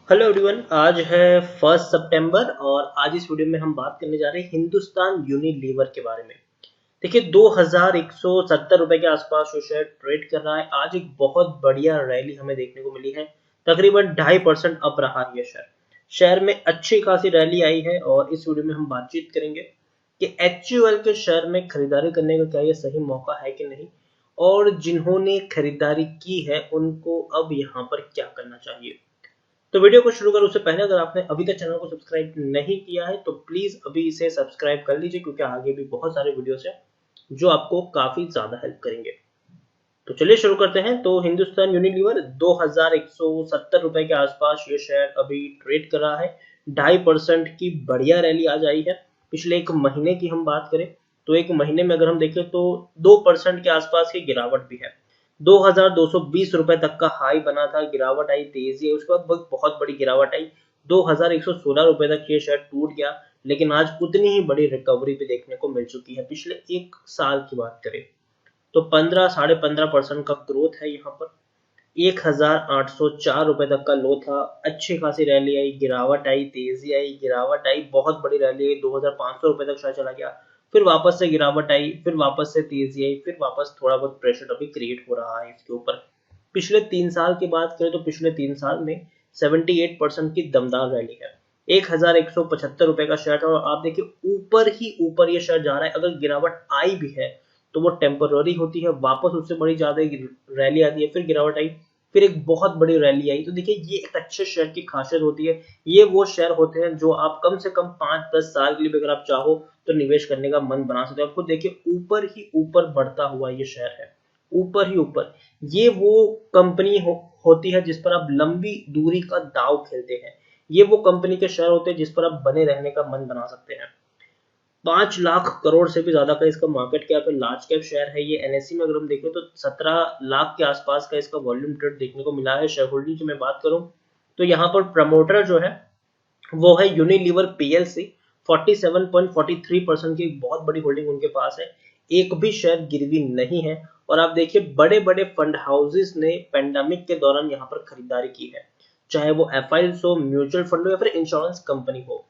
Hello everyone. आज है 1 सितंबर और आज इस वीडियो में हम बात करने जा रहे हैं हिंदुस्तान यूनिलीवर के बारे में। देखिए 2170 रुपए के आसपास जो शेयर ट्रेड कर रहा है। आज एक बहुत बढ़िया रैली हमें देखने को मिली है। तकरीबन 2.5% अप रहा है ये शेयर। शेयर में अच्छी खासी रैली आई है और इस वीडियो में हम बातचीत करेंगे कि एचयूएल के शेयर में खरीदारी करने का क्या ये सही मौका है कि नहीं, और जिन्होंने खरीदारी की है उनको अब यहाँ पर क्या करना चाहिए। तो वीडियो को शुरू करूं उससे पहले अगर आपने अभी तक चैनल को सब्सक्राइब नहीं किया है तो प्लीज अभी इसे सब्सक्राइब कर लीजिए, क्योंकि आगे भी बहुत सारे वीडियोस हैं जो आपको काफी ज्यादा हेल्प करेंगे। तो चलिए शुरू करते हैं। तो हिंदुस्तान यूनिलीवर 2170 रुपए के आसपास ये शेयर अभी ट्रेड कर रहा है। 2.5% की बढ़िया रैली आज आई है। पिछले एक महीने की हम बात करें तो एक महीने में अगर हम देखें तो 2% के आसपास की गिरावट भी है। 2220 रुपए तक का हाई बना था, गिरावट आई, तेजी है, उसके बाद बहुत बड़ी गिरावट आई। 2116 रुपए तक ये शेयर टूट गया, लेकिन आज उतनी ही बड़ी रिकवरी भी देखने को मिल चुकी है। पिछले एक साल की बात करें तो 15-15.5% का ग्रोथ है यहाँ पर। 1804 रुपए तक का लो था। अच्छी खासी रैली आई, गिरावट आई, तेजी आई, गिरावट आई, बहुत बड़ी रैली आई, 2500 रुपए तक शायद चला गया। फिर वापस से गिरावट आई, फिर वापस से तेजी आई, फिर वापस थोड़ा बहुत प्रेशर अभी क्रिएट हो रहा है इसके ऊपर। पिछले 3 साल की बात करें तो पिछले 3 साल में 78% की दमदार रैली है। 1175 रुपए का शेयर था और आप देखिए ऊपर ही ऊपर ये शेयर जा रहा है। अगर गिरावट आई भी है तो वो टेम्पररी होती है, वापस उससे बड़ी ज्यादा रैली आती है, फिर गिरावट आई, फिर एक बहुत बड़ी रैली आई। तो देखिए ये एक अच्छे शेयर की खासियत होती है। ये वो शेयर होते हैं जो आप कम से कम 5-10 साल के लिए भी अगर आप चाहो तो निवेश करने का मन बना सकते हो। आपको देखिए ऊपर ही ऊपर बढ़ता हुआ ये शेयर है, ऊपर ही ऊपर। ये वो कंपनी होती है जिस पर आप लंबी दूरी का दाव खेलते हैं। ये वो कंपनी के शेयर होते हैं जिस पर आप बने रहने का मन बना सकते हैं। 5 लाख करोड़ से भी ज्यादा का इसका मार्केट कैप है, लार्ज कैप शेयर है ये। एनएससी में अगर हम देखें तो 17 लाख के आसपास का इसका वॉल्यूम ट्रेड देखने को मिला है। शेयर होल्डिंग की मैं बात करूं तो यहाँ पर प्रमोटर जो है वो है यूनिलीवर पीएलसी। 47.43% की बहुत बड़ी होल्डिंग उनके पास है। एक भी शेयर गिरवी नहीं है। और आप देखिए बड़े बड़े फंड हाउसेस ने पेंडेमिक के दौरान यहाँ पर खरीदारी की है, चाहे वो एफआईएल्स हो, म्यूचुअल फंड हो या फिर इंश्योरेंस कंपनी हो।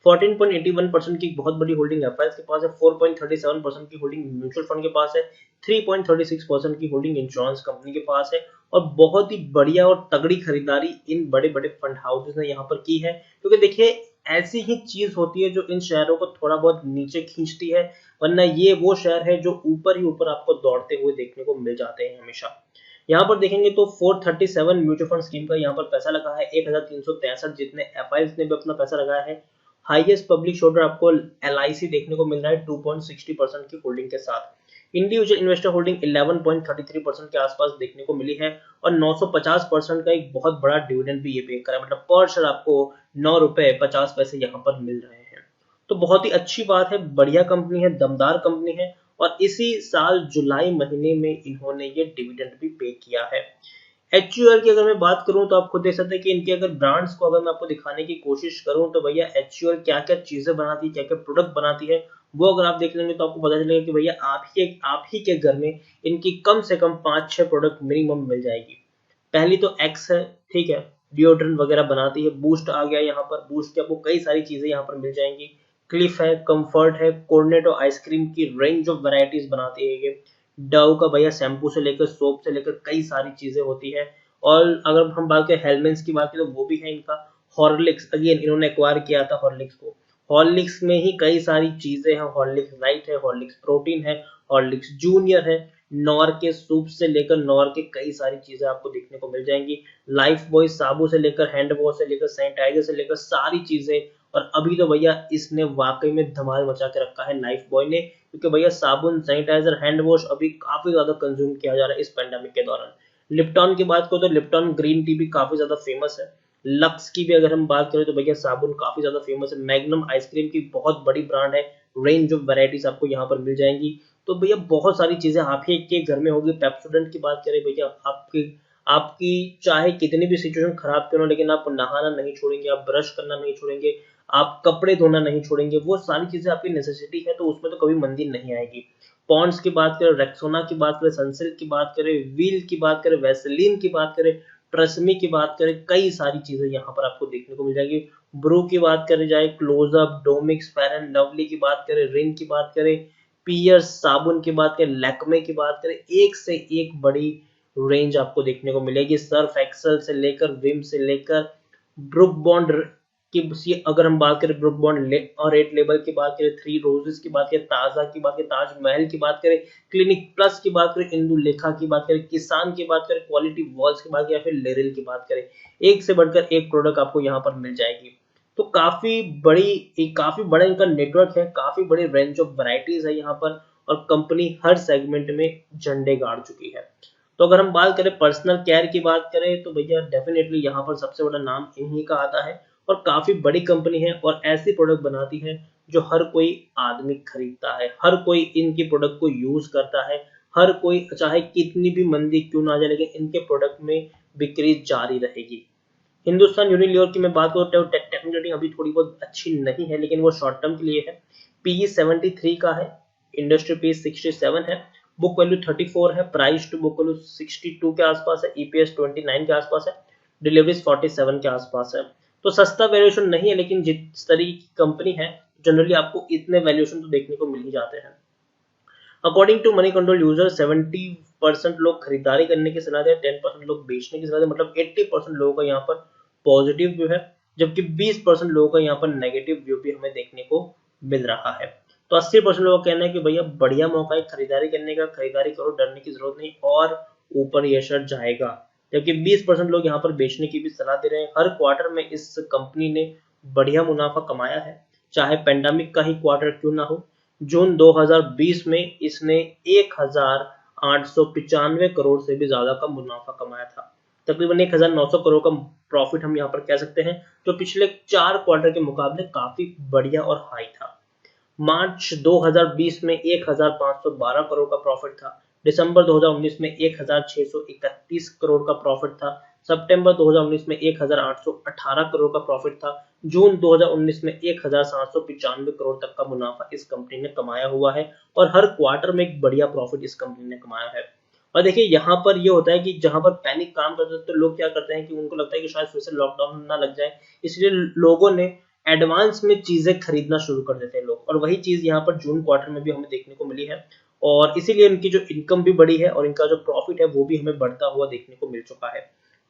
14.81% की बहुत बड़ी होल्डिंग एफआईएल्स के पास है, 4.37% की होल्डिंग म्यूचुअल फंड के पास है, 3.36% की होल्डिंग इंश्योरेंस कंपनी के पास है। और बहुत ही बढ़िया और तगड़ी खरीदारी इन बड़े बड़े फंड हाउसेस ने यहाँ पर की है, क्योंकि देखिए ऐसी ही चीज होती है जो इन शेयरों को थोड़ा बहुत नीचे खींचती है, वरना ये वो शेयर है जो ऊपर ही ऊपर आपको दौड़ते हुए देखने को मिल जाते हैं हमेशा। यहाँ पर देखेंगे तो 437 म्यूचुअल फंड स्कीम का यहाँ पर पैसा लगा है, 1363 जितने एफआईएस ने भी अपना पैसा लगाया है। हाईएस्ट पब्लिक होल्डर आपको एलआईसी देखने को मिल रहा है 2.60% की होल्डिंग के साथ। इंडिविजुअल इन्वेस्टर होल्डिंग 11.33% के आसपास देखने को मिली है। और 950% का एक बहुत बड़ा डिविडेंड भी ये पे कर रहा है, मतलब पर शेयर आपको 9 रुपए 50 पैसे यहाँ पर मिल रहे हैं। तो बहुत ही अच्छी बात है, बढ़िया कंपनी है, दमदार कंपनी है। और इसी साल जुलाई महीने में इन्होंने ये डिविडेंड भी पे किया है। एचयूएल की अगर मैं बात करूं तो आप खुद देख सकते हैं कि इनके अगर ब्रांड्स को अगर मैं आपको दिखाने की कोशिश करूं तो भैया एचयूएल क्या क्या चीजें बनाती है, क्या क्या प्रोडक्ट बनाती है, वो अगर आप देख लेंगे तो आपको पता चलेगा कि भैया आप ही के घर में इनकी कम से कम 5-6 प्रोडक्ट मिनिमम मिल जाएगी। पहली तो एक्स है, ठीक है, डिओड्रेंट वगैरह बनाती है। बूस्ट आ गया यहाँ पर, बूस्ट की आपको कई सारी चीजें यहाँ पर मिल जाएंगी। क्लिफ है, कंफर्ट है, कोर्नेटो आइसक्रीम की रेंज ऑफ वैरायटीज बनाती है ये। डव का भैया शैम्पू से लेकर सोप से लेकर कई सारी चीजें होती है। और अगर हम बात करें हेलमेंस की बात करें तो वो भी है इनका। हॉर्लिक्स अगेन इन्होंने एक्वायर किया था हॉर्लिक्स को। हॉर्लिक्स में ही कई सारी चीजें हैं, हॉर्लिक्स लाइट है, हॉर्लिक्स प्रोटीन है, हॉर्लिक्स जूनियर है। नॉर के सूप से लेकर नॉर के कई सारी चीजें आपको देखने को मिल जाएंगी। लाइफ बॉय साबु से लेकर हैंड वॉश से लेकर सैनिटाइजर से लेकर सारी चीजें। और अभी तो भैया इसने वाकई में धमाल मचा के रखा है लाइफ बॉय ने, क्योंकि भैया साबुन, सैनिटाइजर, हैंड वॉश अभी काफी ज्यादा कंज्यूम किया जा रहा है इस पेंडेमिक के दौरान। लिप्टॉन की बात करो तो लिप्टॉन ग्रीन टी भी काफी ज्यादा फेमस है। लक्स की भी अगर हम बात करें तो भैया साबुन काफी ज्यादा फेमस है। मैग्नम आइसक्रीम की बहुत बड़ी ब्रांड है, रेंज ऑफ वैरायटीज आपको यहाँ पर मिल जाएंगी। तो भैया बहुत सारी चीजें आप ही के घर में होगी। पेप्सोडेंट की बात करें भैया, आपकी आपकी चाहे कितनी भी सिचुएशन खराब क्यों ना, लेकिन आप नहाना नहीं छोड़ेंगे, आप ब्रश करना नहीं छोड़ेंगे, आप कपड़े धोना नहीं छोड़ेंगे। वो सारी चीजें आपकी नेसेसिटी है, तो उसमें तो कभी मंदी नहीं आएगी। पॉन्ड्स की बात करें, रेक्सोना की बात करें, सनसिल्क की बात करें, व्हील की बात करें, वैसलीन की बात करें, ट्रेसमी की बात करें, कई सारी चीजें यहाँ पर आपको देखने को मिल जाएगी। ब्रू की बात करें जाए, क्लोजअप, डोमिक्स, फेयर एंड लवली की बात करें, रिन की बात करें, पियर्स साबुन की बात करें, लैक्मे की बात करें, एक से एक बड़ी रेंज आपको देखने को मिलेगी। सर्फ एक्सल से लेकर विम से लेकर ब्रुक बॉन्ड की, अगर हम बात करें ब्रुक बॉन्ड और रेड लेबल की बात करें, थ्री रोजेस की बात करें, ताजा की बात करें, ताजमहल की बात करें, क्लिनिक प्लस की बात करें, इंदु लेखा की बात करें, किसान की बात करें, क्वालिटी वॉल्स की बात करें, या फिर लेरिल की बात करें, एक से बढ़कर एक प्रोडक्ट आपको यहाँ पर मिल जाएगी। तो काफी बड़ा इनका नेटवर्क है, काफी बड़ी रेंज ऑफ वैरायटीज है यहाँ पर, और कंपनी हर सेगमेंट में झंडे गाड़ चुकी है। तो अगर हम बात करें पर्सनल केयर की बात करें तो भैया डेफिनेटली यहाँ पर सबसे बड़ा नाम इन्हीं का आता है, और काफी बड़ी कंपनी है और ऐसी प्रोडक्ट बनाती है जो हर कोई आदमी खरीदता है, हर कोई इनकी प्रोडक्ट को यूज करता है, हर कोई चाहे कितनी भी मंदी क्यों ना जाए लेकिन इनके प्रोडक्ट में बिक्री जारी रहेगी। हिंदुस्तान यूनिलीवर की मैं बात करूँ तो टेक्निकल रेटिंग अभी थोड़ी बहुत अच्छी नहीं है, लेकिन वो शॉर्ट टर्म के लिए है। पीई 73 का है, इंडस्ट्री पीई 67 है, बुक वैल्यू 34 है, प्राइस टू बुक वैल्यू 62 के आसपास है, ईपीएस 29 के आसपास है, डिलीवरीज 47 के आसपास है। तो सस्ता वैल्यूएशन नहीं है, लेकिन जिस तरीके की कंपनी है जनरली आपको इतने वैल्यूएशन तो देखने को मिल ही जाते हैं। According to money control user 70% लोग खरीदारी करने की सलाह दें, 10% लोग बेचने की सलाह दें, मतलब 80% लोगों का यहाँ पर पॉजिटिव व्यू है, जबकि 20% लोगों का यहाँ पर नेगेटिव व्यू भी हमें देखने को मिल रहा है। तो 80% लोगों का कहना है कि भैया बढ़िया मौका है खरीदारी करने का, खरीदारी करो, डरने की जरूरत नहीं, और ऊपर ये शेयर जाएगा। जबकि 20% लोग यहाँ पर बेचने की भी सलाह दे रहे हैं। हर क्वार्टर में इस कंपनी ने बढ़िया मुनाफा कमाया है, चाहे पेंडेमिक का ही क्वार्टर क्यों ना हो। जून 2020 में इसने 1895 करोड़ से भी ज्यादा का मुनाफा कमाया था, तकरीबन 1900 करोड़ का प्रॉफिट हम यहाँ पर कह सकते हैं, जो पिछले 4 क्वार्टर के मुकाबले काफी बढ़िया और हाई था। मार्च 2020 में 1512 करोड़ का प्रॉफिट था, दिसंबर 2019 में 1631 करोड़ का प्रॉफिट था, सितंबर 2019 में 1818 करोड़ का प्रॉफिट था, जून 2019 में 1795 करोड़ तक का मुनाफा इस कंपनी ने कमाया हुआ है, और हर क्वार्टर में एक बढ़िया प्रॉफिट इस कंपनी ने कमाया है। और देखिए यहाँ पर ये होता है कि जहां पर पैनिक काम करते हैं तो लोग क्या करते हैं कि उनको लगता है कि शायद फिर से लॉकडाउन ना लग जाए, इसलिए लोगों ने एडवांस में चीजें खरीदना शुरू कर देते हैं लोग, और वही चीज यहाँ पर जून क्वार्टर में भी हमें देखने को मिली है, और इसीलिए इनकी जो इनकम भी बढ़ी है और इनका जो प्रॉफिट है वो भी हमें बढ़ता हुआ देखने को मिल चुका है।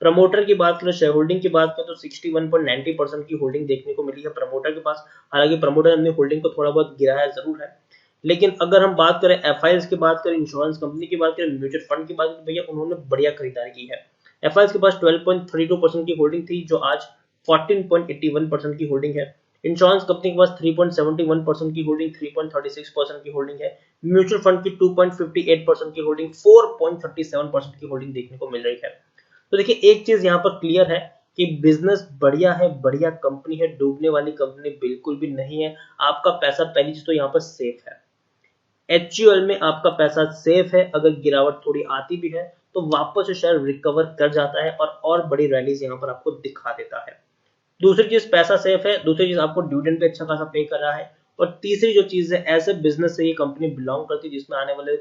प्रमोटर की बात करें, शेयर होल्डिंग की बात करें तो 61.90% की होल्डिंग देखने को मिली है प्रमोटर के पास। हालांकि प्रमोटर ने अपनी होल्डिंग को थोड़ा बहुत गिराया जरूर है, लेकिन अगर हम बात करें एफआईएस की बात करें, इंश्योरेंस कंपनी की बात करें, म्यूचुअल फंड की बात करें, भैया उन्होंने बढ़िया खरीदारी की है। एफआईएस के पास 12.32% की होल्डिंग थी, जो आज 14.81% की होल्डिंग है। इंश्योरेंस कंपनी के पास 3.71% की होल्डिंग, 3.36% की होल्डिंग है। म्यूचुअल फंड की 2.58% की होल्डिंग, 4.37% की होल्डिंग देखने को मिल रही है। तो देखिए एक चीज यहाँ पर क्लियर है कि बिजनेस बढ़िया है, बढ़िया कंपनी है, डूबने वाली कंपनी बिल्कुल भी नहीं है। आपका पैसा पहली चीज तो यहाँ पर सेफ है, एचयूएल में आपका पैसा सेफ है। अगर गिरावट थोड़ी आती भी है तो वापस से शेयर रिकवर कर जाता है और बड़ी रैलीज यहाँ पर आपको दिखा देता है। दूसरी चीज पैसा सेफ है, दूसरी चीज आपको डिविडेंड पे अच्छा खासा पे कर रहा है, और तीसरी जो चीज है ऐसे बिजनेस से ये कंपनी बिलोंग करती है जिसमें आने वाले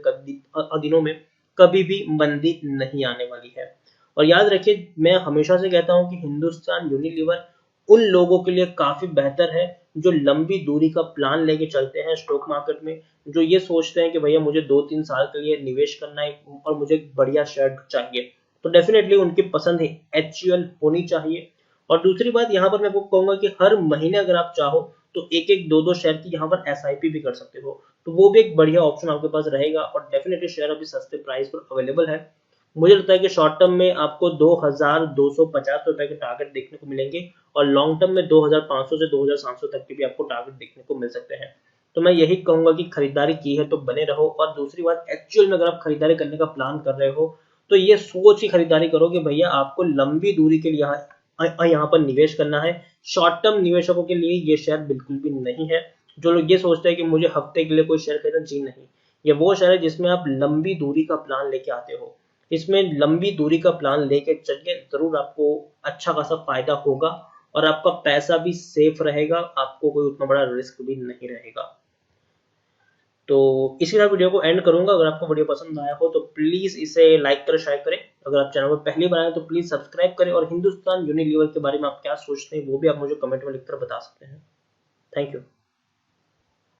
दिनों में कभी भी मंदी नहीं आने वाली है। और याद रखिए मैं हमेशा से कहता हूं कि हिंदुस्तान यूनिलीवर उन लोगों के लिए काफी बेहतर है जो लंबी दूरी का प्लान लेके चलते हैं स्टॉक मार्केट में, जो ये सोचते हैं कि भैया मुझे 2-3 साल के लिए निवेश करना है और मुझे बढ़िया शेयर चाहिए, तो डेफिनेटली उनकी पसंद है एचयूएल होनी चाहिए। और दूसरी बात यहाँ पर मैं आपको कहूंगा कि हर महीने अगर आप चाहो तो एक एक दो दो शेयर की यहाँ पर एसआईपी भी कर सकते हो, तो वो भी एक बढ़िया ऑप्शन आपके पास रहेगा, और डेफिनेटली शेयर अभी सस्ते प्राइस पर अवेलेबल है। मुझे लगता है कि शॉर्ट टर्म में आपको 2250 रुपए के टारगेट देखने को मिलेंगे, और लॉन्ग टर्म में 2500 से 2700 तक के भी आपको टारगेट देखने को मिल सकते हैं। तो मैं यही कहूंगा कि खरीदारी की है तो बने रहो। और दूसरी बात, एक्चुअल में अगर आप खरीदारी करने का प्लान कर रहे हो तो ये सोच की खरीदारी करो कि भैया आपको लंबी दूरी के लिए यहाँ पर निवेश करना है। शॉर्ट टर्म निवेशकों के लिए ये शेयर बिल्कुल भी नहीं है। जो लोग ये सोचते हैं कि मुझे हफ्ते के लिए कोई शेयर खरीदना, जी नहीं, ये वो शेयर है जिसमें आप लंबी दूरी का प्लान लेके आते हो। इसमें लंबी दूरी का प्लान लेके चलिए, जरूर आपको अच्छा खासा फायदा होगा और आपका पैसा भी सेफ रहेगा, आपको कोई उतना बड़ा रिस्क भी नहीं रहेगा। तो इसी तरह वीडियो को एंड करूंगा। अगर आपको वीडियो पसंद आया हो तो प्लीज इसे लाइक करें, शेयर करें। अगर आप चैनल को पहली बार आए तो प्लीज सब्सक्राइब करें, और हिंदुस्तान यूनिलीवर के बारे में आप क्या सोचते हैं वो भी आप मुझे कमेंट में लिखकर बता सकते हैं। Thank you.